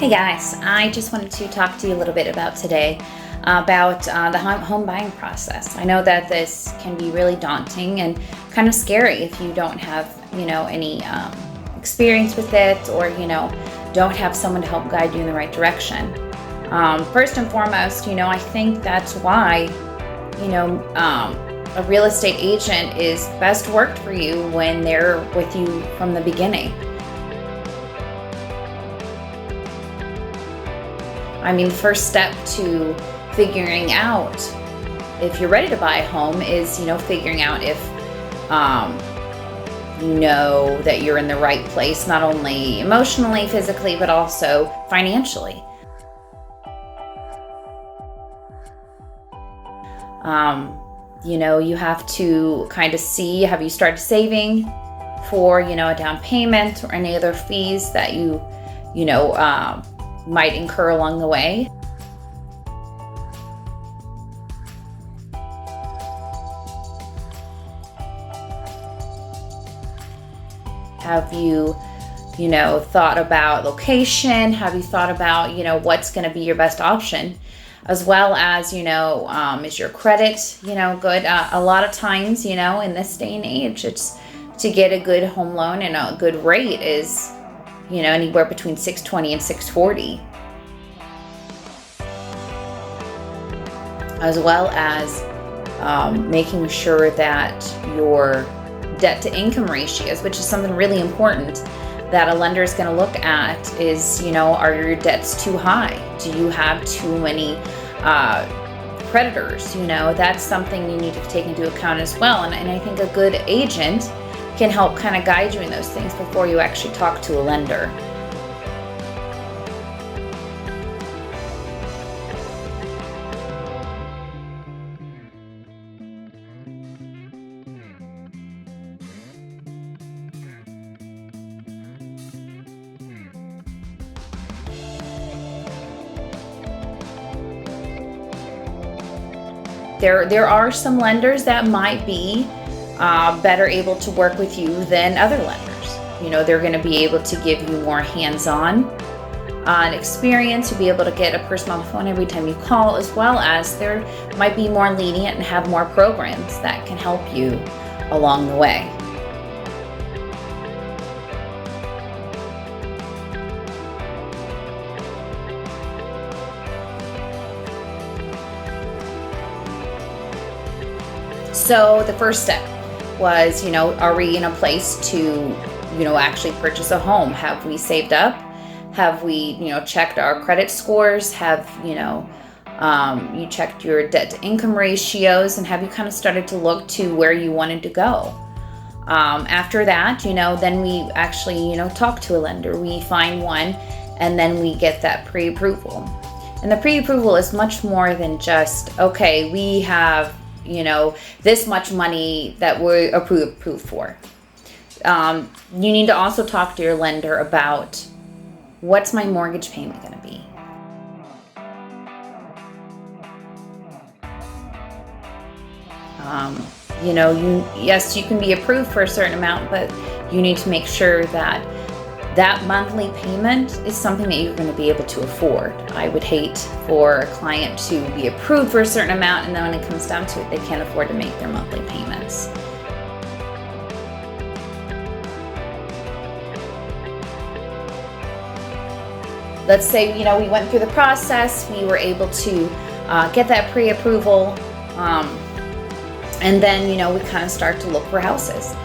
Hey guys, I just wanted to talk to you a little bit about today about the home buying process. I know that this can be really daunting and kind of scary if you don't have, any experience with it, or, don't have someone to help guide you in the right direction. First and foremost, I think that's why, a real estate agent is best worked for you when they're with you from the beginning. The first step to figuring out if you're ready to buy a home is, figuring out if you know that you're in the right place, not only emotionally, physically, but also financially. You have to kind of see, have you started saving for, a down payment or any other fees that you might incur along the way. Have you, thought about location? Have you thought about, what's going to be your best option? As well as, is your credit, good? A lot of times, in this day and age, it's to get a good home loan and a good rate is, anywhere between 620 and 640. As well as making sure that your debt to income ratios, which is something really important that a lender is going to look at, is, are your debts too high? Do you have too many creditors? That's something you need to take into account as well. And I think a good agent can help kind of guide you in those things before you actually talk to a lender. There are some lenders that might be better able to work with you than other lenders. They're going to be able to give you more hands-on experience. You'll be able to get a person on the phone every time you call, as well as there might be more lenient and have more programs that can help you along the way. So the first step was, are we in a place to, actually purchase a home? Have we saved up? Have we, checked our credit scores? Have, you checked your debt to income ratios? And have you kind of started to look to where you wanted to go? After that, then we actually, talk to a lender. We find one, and then we get that pre-approval. And the pre-approval is much more than just, okay, we have this much money that we're approved for. You need to also talk to your lender about, what's my mortgage payment going to be? Yes, you can be approved for a certain amount, but you need to make sure that that monthly payment is something that you're going to be able to afford. I would hate for a client to be approved for a certain amount, and then when it comes down to it, they can't afford to make their monthly payments. Let's say, we went through the process, we were able to get that pre-approval, and then, we kind of start to look for houses.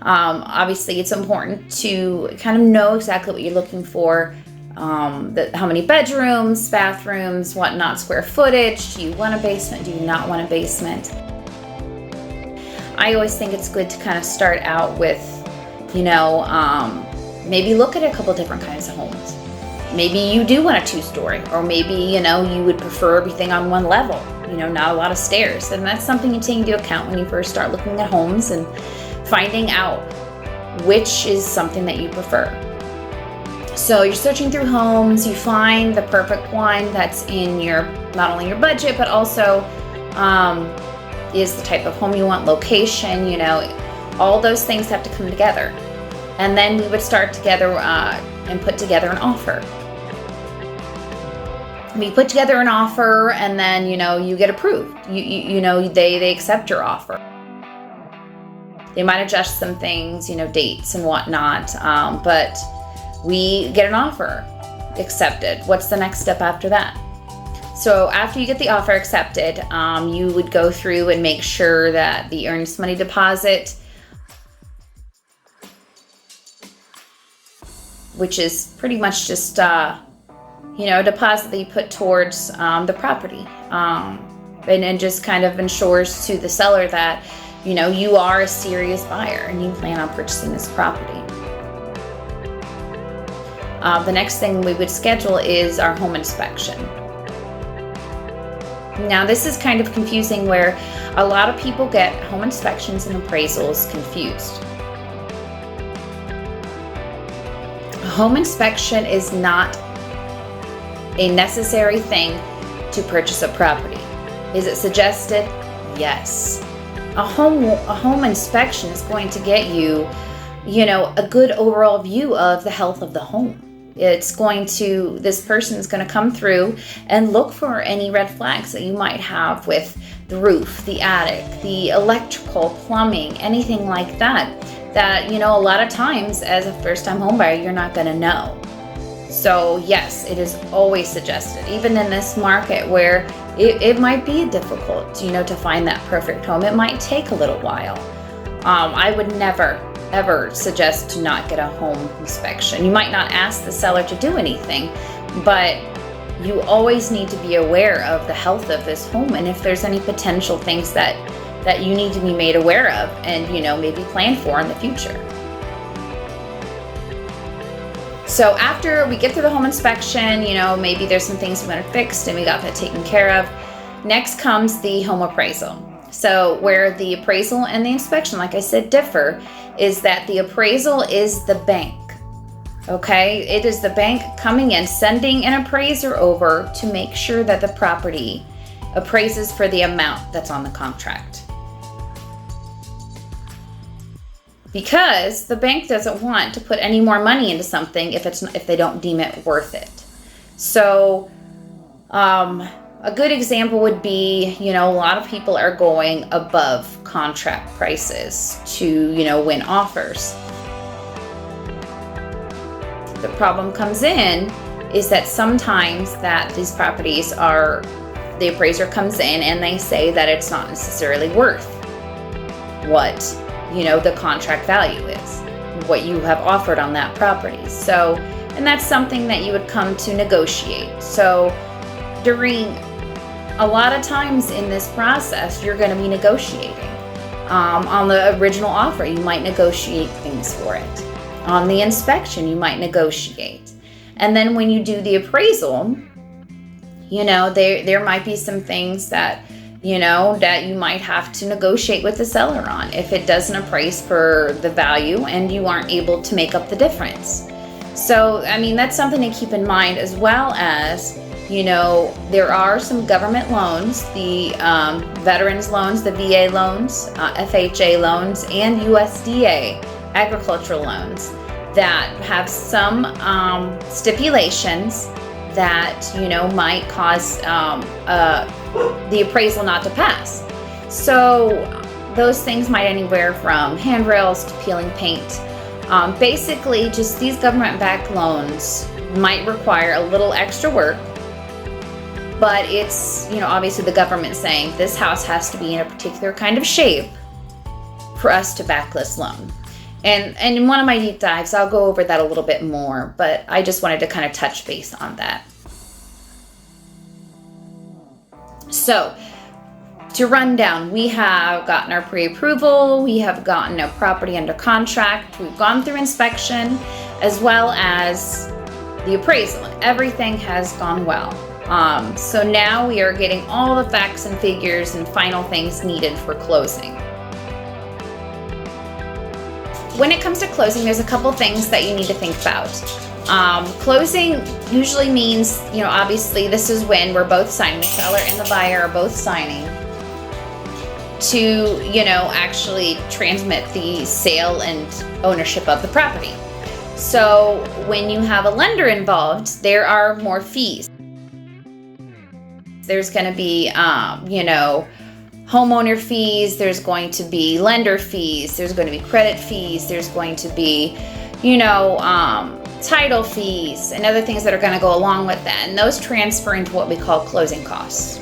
Obviously, it's important to kind of know exactly what you're looking for, how many bedrooms, bathrooms, whatnot, square footage. Do you want a basement? Do you not want a basement? I always think it's good to kind of start out with, maybe look at a couple different kinds of homes. Maybe you do want a 2-story, or maybe, you would prefer everything on one level, not a lot of stairs. And that's something you take into account when you first start looking at homes and finding out which is something that you prefer. So you're searching through homes, you find the perfect one that's in not only your budget, but also is the type of home you want, location, all those things have to come together. And then we would start together and put together an offer. We put together an offer, and then, you get approved. They accept your offer. They might adjust some things, dates and whatnot, but we get an offer accepted. What's the next step after that? So after you get the offer accepted, you would go through and make sure that the earnest money deposit, which is pretty much just a deposit that you put towards the property, and just kind of ensures to the seller that you are a serious buyer and you plan on purchasing this property. The next thing we would schedule is our home inspection. Now, this is kind of confusing, where a lot of people get home inspections and appraisals confused. A home inspection is not a necessary thing to purchase a property. Is it suggested? Yes. A home inspection is going to get you, a good overall view of the health of the home. This person is going to come through and look for any red flags that you might have with the roof, the attic, the electrical, plumbing, anything like that, a lot of times as a first-time home buyer, you're not going to know. So yes, it is always suggested, even in this market where it might be difficult, to find that perfect home. It might take a little while. I would never, ever suggest to not get a home inspection. You might not ask the seller to do anything, but you always need to be aware of the health of this home, and if there's any potential things that you need to be made aware of and, maybe plan for in the future. So after we get through the home inspection, maybe there's some things we want to fix and we got that taken care of. Next comes the home appraisal. So where the appraisal and the inspection, like I said, differ, is that the appraisal is the bank. Okay, it is the bank coming in, sending an appraiser over to make sure that the property appraises for the amount that's on the contract. Because the bank doesn't want to put any more money into something if they don't deem it worth it. So a good example would be, a lot of people are going above contract prices to, win offers. The problem comes in is that sometimes that these properties the appraiser comes in and they say that it's not necessarily worth what the contract value is, what you have offered on that property. So, and that's something that you would come to negotiate. So a lot of times in this process, you're going to be negotiating. On the original offer, you might negotiate things for it. On the inspection, you might negotiate. And then when you do the appraisal, there might be some things that that you might have to negotiate with the seller on if it doesn't appraise for the value and you aren't able to make up the difference. So, that's something to keep in mind, as well as, there are some government loans, the veterans loans, the VA loans, FHA loans, and USDA agricultural loans that have some stipulations that, might cause the appraisal not to pass. So those things might anywhere from handrails to peeling paint. Basically, just these government-backed loans might require a little extra work, but it's, obviously the government saying this house has to be in a particular kind of shape for us to back this loan. And in one of my deep dives, I'll go over that a little bit more, but I just wanted to kind of touch base on that. So, to run down, we have gotten our pre-approval, we have gotten a property under contract, we've gone through inspection, as well as the appraisal. Everything has gone well. So now we are getting all the facts and figures and final things needed for closing. When it comes to closing, there's a couple things that you need to think about. Closing usually means, obviously this is when we're both signing, the seller and the buyer are both signing to, actually transmit the sale and ownership of the property. So when you have a lender involved, there are more fees. There's going to be, homeowner fees, there's going to be lender fees, there's going to be credit fees, there's going to be, title fees and other things that are going to go along with that. And those transfer into what we call closing costs.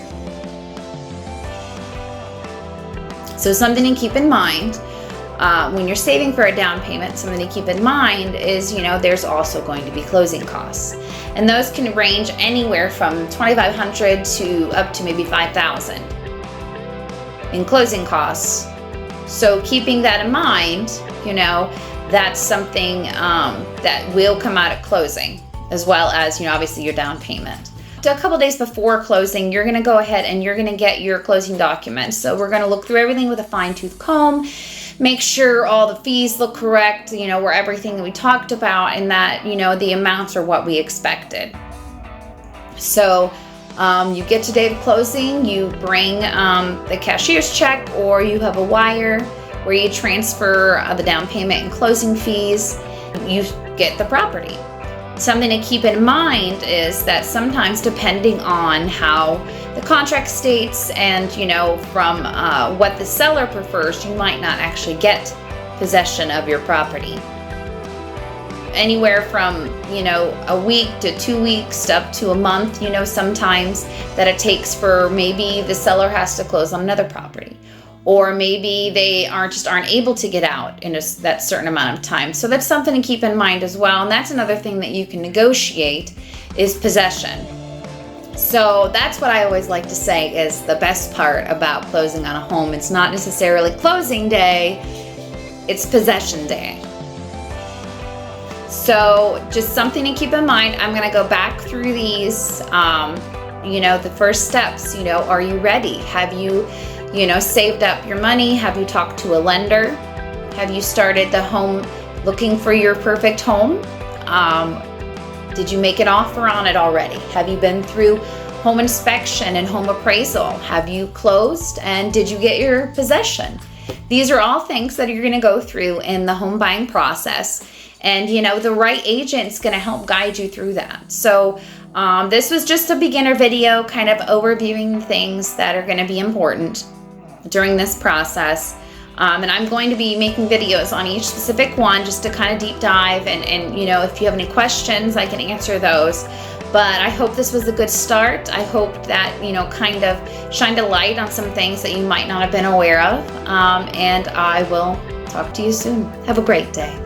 So something to keep in mind when you're saving for a down payment, something to keep in mind is, there's also going to be closing costs. And those can range anywhere from $2,500 to up to maybe $5,000 in closing costs. So keeping that in mind, that's something that will come out at closing, as well as, obviously your down payment. So a couple days before closing, you're going to go ahead and you're going to get your closing documents. So we're going to look through everything with a fine-tooth comb, make sure all the fees look correct, where everything that we talked about, and that, the amounts are what we expected. So you get to day of closing, you bring the cashier's check, or you have a wire where you transfer the down payment and closing fees. You get the property. Something to keep in mind is that sometimes, depending on how the contract states and, from what the seller prefers, you might not actually get possession of your property. Anywhere from, a week to 2 weeks up to a month, sometimes that it takes for maybe the seller has to close on another property. Or maybe they aren't able to get out in that certain amount of time. So that's something to keep in mind as well. And that's another thing that you can negotiate is possession. So that's what I always like to say is the best part about closing on a home. It's not necessarily closing day, it's possession day. So just something to keep in mind. I'm going to go back through these, the first steps. Are you ready? Have you saved up your money? Have you talked to a lender? Have you started the home looking for your perfect home? Did you make an offer on it already? Have you been through home inspection and home appraisal? Have you closed, and did you get your possession? These are all things that you're going to go through in the home buying process. And, the right agent's going to help guide you through that. So this was just a beginner video, kind of overviewing things that are going to be important during this process. And I'm going to be making videos on each specific one just to kind of deep dive. And if you have any questions, I can answer those. But I hope this was a good start. I hope that, kind of shined a light on some things that you might not have been aware of. And I will talk to you soon. Have a great day.